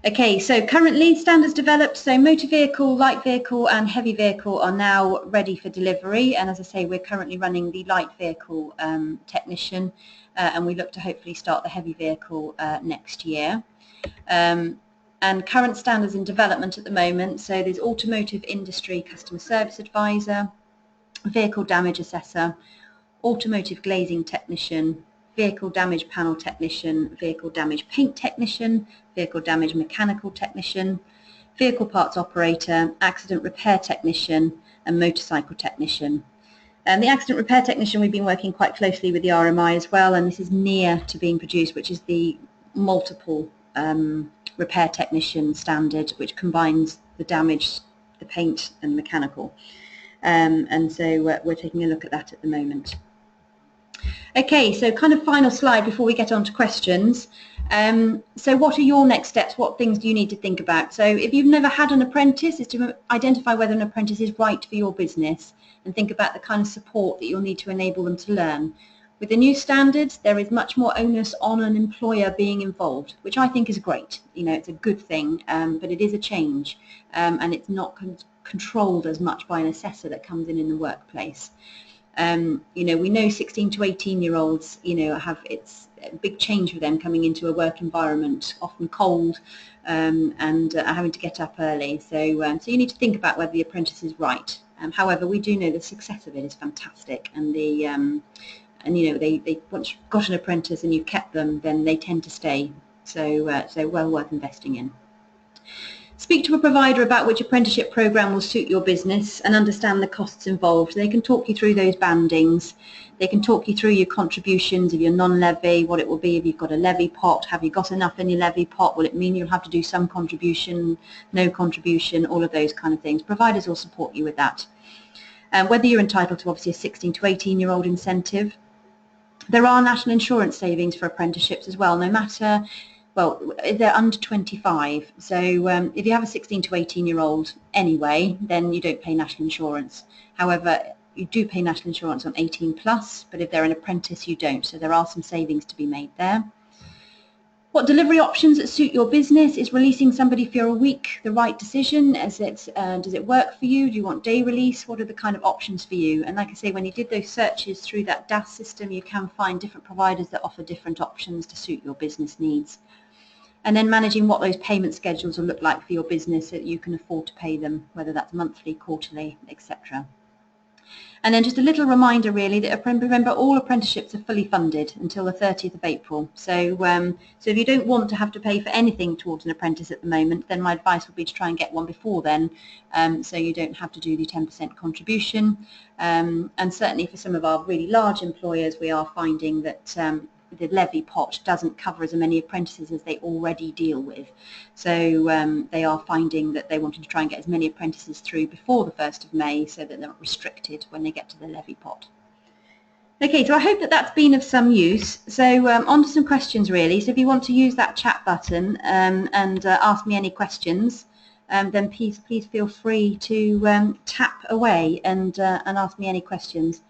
Okay, so currently standards developed, so motor vehicle, light vehicle and heavy vehicle are now ready for delivery, and as I say, we're currently running the light vehicle technician, and we look to hopefully start the heavy vehicle next year. And current standards in development at the moment, so there's automotive industry customer service advisor, vehicle damage assessor, automotive glazing technician, vehicle damage panel technician, vehicle damage paint technician, vehicle damage mechanical technician, vehicle parts operator, accident repair technician and motorcycle technician. And the accident repair technician, we've been working quite closely with the RMI as well, and this is near to being produced, which is the multiple repair technician standard, which combines the damage, the paint and mechanical. And so we're taking a look at that at the moment. Okay, so kind of final slide before we get on to questions. So what are your next steps? What things do you need to think about? So if you've never had an apprentice, is to identify whether an apprentice is right for your business and think about the kind of support that you'll need to enable them to learn. With the new standards, there is much more onus on an employer being involved, which I think is great. You know, it's a good thing, but it is a change, and it's not controlled as much by an assessor that comes in the workplace. You know, we know 16 to 18-year-olds, you know, it's a big change for them coming into a work environment, often cold, and having to get up early. So, so you need to think about whether the apprentice is right. However, we do know the success of it is fantastic, and the and you know, they once you've got an apprentice and you've kept them, then they tend to stay. So, so well worth investing in. Speak to a provider about which apprenticeship program will suit your business and understand the costs involved. They can talk you through those bandings. They can talk you through your contributions of your non-levy, what it will be if you've got a levy pot. Have you got enough in your levy pot? Will it mean you'll have to do some contribution, no contribution, all of those kind of things. Providers will support you with that. Whether you're entitled to obviously a 16 to 18-year-old incentive. There are national insurance savings for apprenticeships as well, no matter, well, they're under 25. So if you have a 16 to 18-year-old anyway, then you don't pay national insurance. However, you do pay national insurance on 18 plus, but if they're an apprentice, you don't. So there are some savings to be made there. What delivery options that suit your business? Is releasing somebody for a week the right decision? Does it work for you? Do you want day release? What are the kind of options for you? And like I say, when you did those searches through that DAS system, you can find different providers that offer different options to suit your business needs. And then managing what those payment schedules will look like for your business so that you can afford to pay them, whether that's monthly, quarterly, etc. And then just a little reminder really that remember all apprenticeships are fully funded until the 30th of April. So so if you don't want to have to pay for anything towards an apprentice at the moment, then my advice would be to try and get one before then, so you don't have to do the 10% contribution. And certainly for some of our really large employers, we are finding that the levy pot doesn't cover as many apprentices as they already deal with. So they are finding that they wanted to try and get as many apprentices through before the 1st of May so that they're not restricted when they get to the levy pot. Okay, so I hope that that's been of some use. So on to some questions really. So if you want to use that chat button and ask me any questions, then please feel free to tap away and ask me any questions.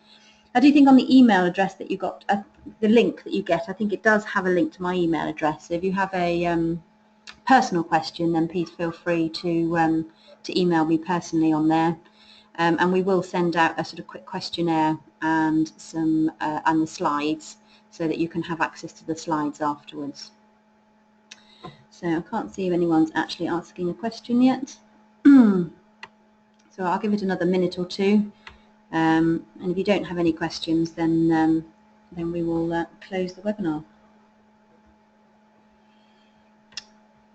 I do think on the email address that you got, the link that you get, I think it does have a link to my email address. So if you have a personal question, then please feel free to email me personally on there, and we will send out a sort of quick questionnaire and some and the slides so that you can have access to the slides afterwards. So I can't see if anyone's actually asking a question yet. So I'll give it another minute or two. And if you don't have any questions, then we will close the webinar.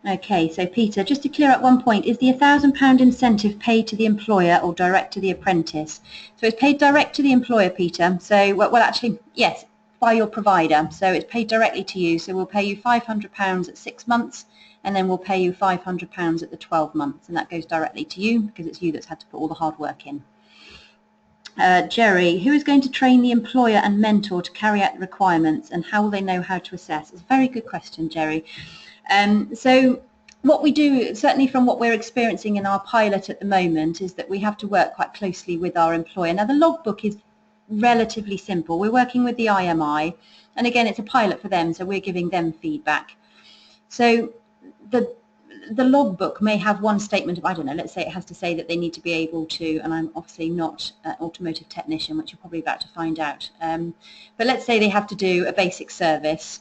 Okay, so Peter, just to clear up one point, is the £1,000 incentive paid to the employer or direct to the apprentice? So it's paid direct to the employer, Peter. So, well actually, yes, by your provider. So it's paid directly to you. So we'll pay you £500 at 6 months, and then we'll pay you £500 at the 12 months, and that goes directly to you because it's you that's had to put all the hard work in. Jerry, who is going to train the employer and mentor to carry out the requirements, and how will they know how to assess? It's a very good question, Jerry. So what we do, certainly from what we're experiencing in our pilot at the moment, is that we have to work quite closely with our employer. Now the logbook is relatively simple. We're working with the IMI, and again it's a pilot for them, so we're giving them feedback. So the logbook may have one statement of, I don't know, let's say it has to say that they need to be able to, and I'm obviously not an automotive technician, which you're probably about to find out, but let's say they have to do a basic service.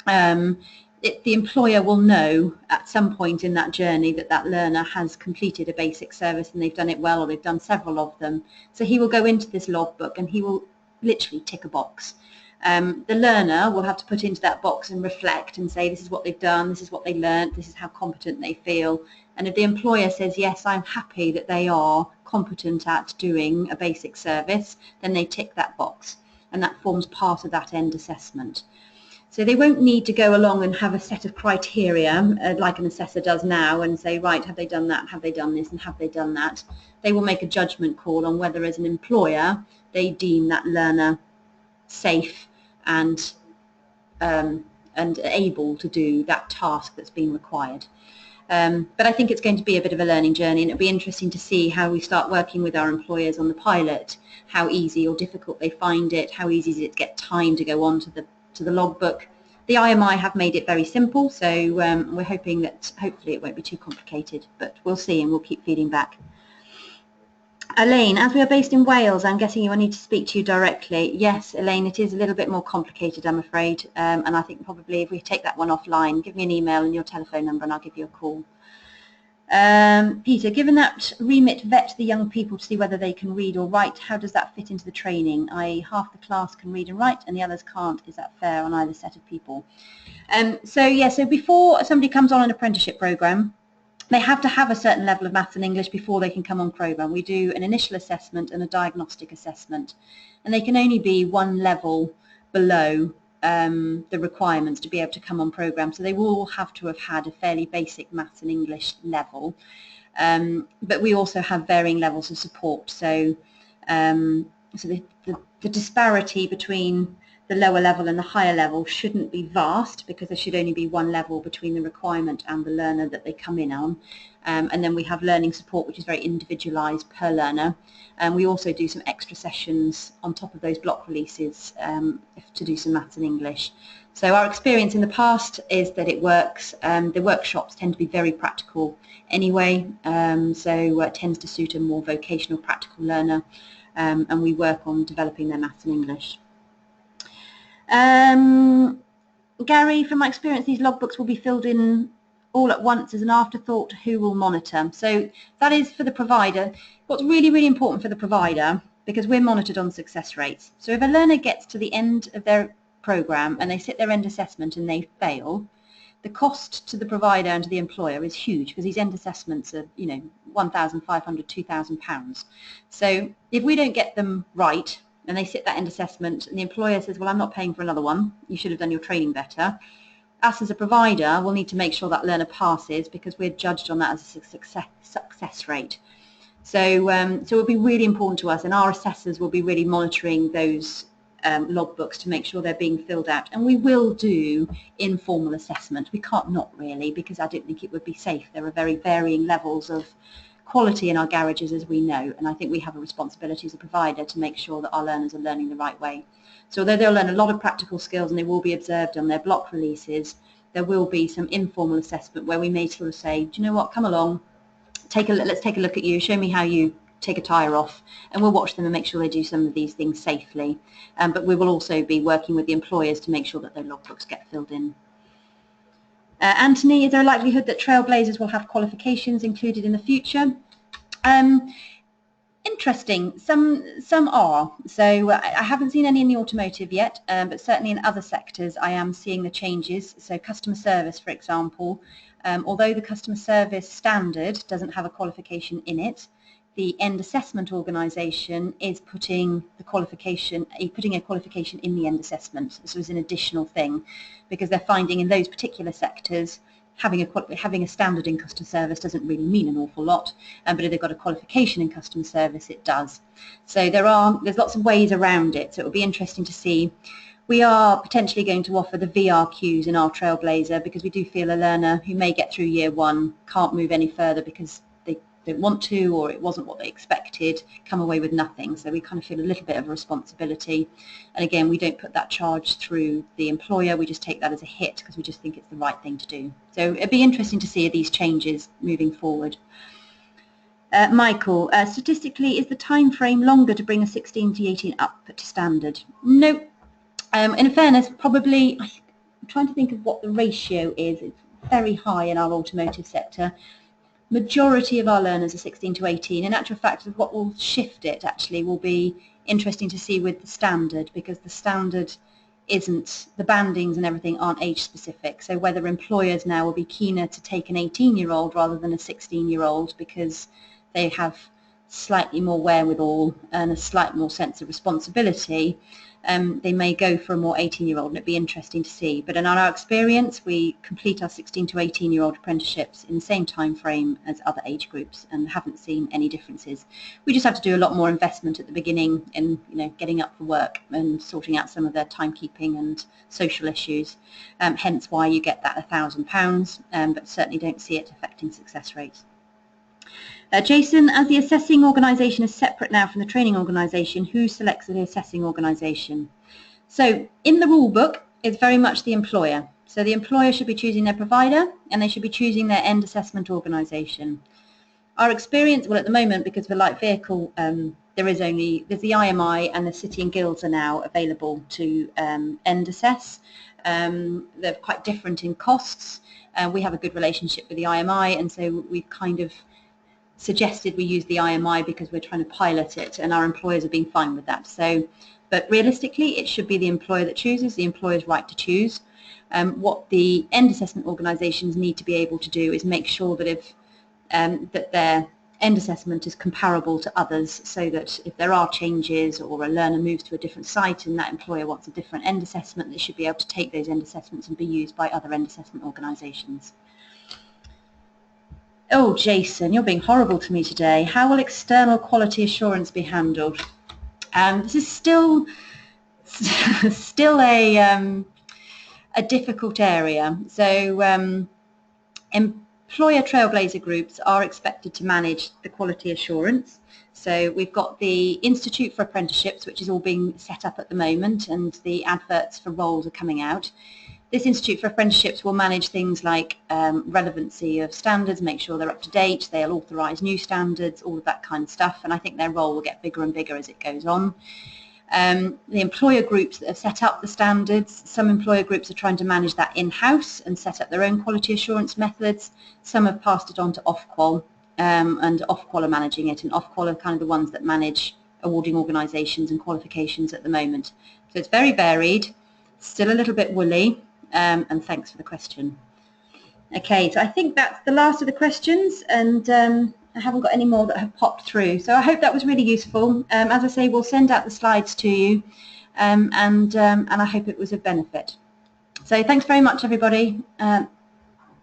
The employer will know at some point in that journey that that learner has completed a basic service and they've done it well, or they've done several of them. So he will go into this logbook and he will literally tick a box. The learner will have to put into that box and reflect and say, this is what they've done, this is what they learned, this is how competent they feel. And if the employer says, yes, I'm happy that they are competent at doing a basic service, then they tick that box, and that forms part of that end assessment. So they won't need to go along and have a set of criteria like an assessor does now and say, right, have they done that, have they done this, and have they done that? They will make a judgment call on whether as an employer they deem that learner safe and able to do that task that's been required. But I think it's going to be a bit of a learning journey, and it'll be interesting to see how we start working with our employers on the pilot, how easy or difficult they find it, how easy is it to get time to go on to the logbook. The IMI have made it very simple, so we're hoping that hopefully it won't be too complicated, but we'll see and we'll keep feeding back. Elaine, as we are based in Wales, I'm guessing you will need to speak to you directly. Yes, Elaine, it is a little bit more complicated, I'm afraid, and I think probably if we take that one offline, give me an email and your telephone number and I'll give you a call. Peter, given that remit vet the young people to see whether they can read or write, how does that fit into the training? I.e., half the class can read and write and the others can't. Is that fair on either set of people? So before somebody comes on an apprenticeship programme, they have to have a certain level of maths and English before they can come on programme. We do an initial assessment and a diagnostic assessment, and they can only be one level below the requirements to be able to come on programme. So they will have to have had a fairly basic maths and English level, but we also have varying levels of support. So, the disparity between the lower level and the higher level shouldn't be vast, because there should only be one level between the requirement and the learner that they come in on. And then we have learning support, which is very individualised per learner. And we also do some extra sessions on top of those block releases to do some maths and English. So our experience in the past is that it works. The workshops tend to be very practical anyway, so it tends to suit a more vocational practical learner, and we work on developing their maths and English. Gary, from my experience, these logbooks will be filled in all at once as an afterthought. Who will monitor? So that is for the provider. What's really, really important for the provider because we're monitored on success rates. So if a learner gets to the end of their program and they sit their end assessment and they fail, the cost to the provider and to the employer is huge, because these end assessments are, you know, £1,500, £2,000. So if we don't get them right and they sit that end assessment and the employer says, well, I'm not paying for another one, you should have done your training better, us as a provider will need to make sure that learner passes, because we're judged on that as a success rate. So so it will be really important to us, and our assessors will be really monitoring those logbooks to make sure they're being filled out. And we will do informal assessment. We can't not really, because I don't think it would be safe. There are very varying levels of quality in our garages, as we know, and I think we have a responsibility as a provider to make sure that our learners are learning the right way. So although they'll learn a lot of practical skills and they will be observed on their block releases, there will be some informal assessment where we may sort of say, do you know what, come along, let's take a look at you, show me how you take a tyre off, and we'll watch them and make sure they do some of these things safely. But we will also be working with the employers to make sure that their logbooks get filled in. Anthony, is there a likelihood that Trailblazers will have qualifications included in the future? Interesting. Some are. So I haven't seen any in the automotive yet, but certainly in other sectors I am seeing the changes. So customer service, for example, although the customer service standard doesn't have a qualification in it, the end assessment organisation is putting a qualification in the end assessment. So it's an additional thing, because they're finding in those particular sectors having a standard in customer service doesn't really mean an awful lot, but if they've got a qualification in customer service, it does. So there's lots of ways around it, so it will be interesting to see. We are potentially going to offer the VRQs in our Trailblazer, because we do feel a learner who may get through year one can't move any further because they don't want to, or it wasn't what they expected, come away with nothing. So we kind of feel a little bit of a responsibility. And again, we don't put that charge through the employer, we just take that as a hit because we just think it's the right thing to do. So it'd be interesting to see these changes moving forward. Michael, statistically, is the time frame longer to bring a 16 to 18 up to standard? No. In fairness, probably, I'm trying to think of what the ratio is. It's very high in our automotive sector. Majority of our learners are 16 to 18. In actual fact, what will shift it actually will be interesting to see with the standard, because the standard isn't, the bandings and everything aren't age specific. So whether employers now will be keener to take an 18-year-old rather than a 16-year-old because they have slightly more wherewithal and a slight more sense of responsibility, they may go for a more 18-year-old, and it'd be interesting to see. But in our experience, we complete our 16 to 18-year-old apprenticeships in the same time frame as other age groups and haven't seen any differences. We just have to do a lot more investment at the beginning in, you know, getting up for work and sorting out some of their timekeeping and social issues, hence why you get that £1,000, but certainly don't see it affecting success rates. Jason, as the assessing organisation is separate now from the training organisation, who selects the assessing organisation? So in the rule book, it's very much the employer. So the employer should be choosing their provider and they should be choosing their end assessment organisation. Our experience, well at the moment, because for light vehicle, there's the IMI and the City and Guilds are now available to end assess. They're quite different in costs. We have a good relationship with the IMI, and so we've kind of suggested we use the IMI because we're trying to pilot it, and our employers have been fine with that. So, but realistically, it should be the employer that chooses, the employer's right to choose. What the end assessment organisations need to be able to do is make sure that if that their end assessment is comparable to others, so that if there are changes or a learner moves to a different site and that employer wants a different end assessment, they should be able to take those end assessments and be used by other end assessment organisations. Oh, Jason, you're being horrible to me today. How will external quality assurance be handled? This is still a difficult area. So employer Trailblazer groups are expected to manage the quality assurance. So we've got the Institute for Apprenticeships, which is all being set up at the moment, and the adverts for roles are coming out. This Institute for Apprenticeships will manage things like relevancy of standards, make sure they're up to date, they'll authorise new standards, all of that kind of stuff, and I think their role will get bigger and bigger as it goes on. The employer groups that have set up the standards, some employer groups are trying to manage that in-house and set up their own quality assurance methods. Some have passed it on to Ofqual, and Ofqual are managing it, and Ofqual are kind of the ones that manage awarding organisations and qualifications at the moment. So it's very varied, still a little bit woolly, and thanks for the question. Okay, so I think that's the last of the questions, and I haven't got any more that have popped through. So I hope that was really useful. As I say, we'll send out the slides to you, and I hope it was of benefit. So thanks very much, everybody.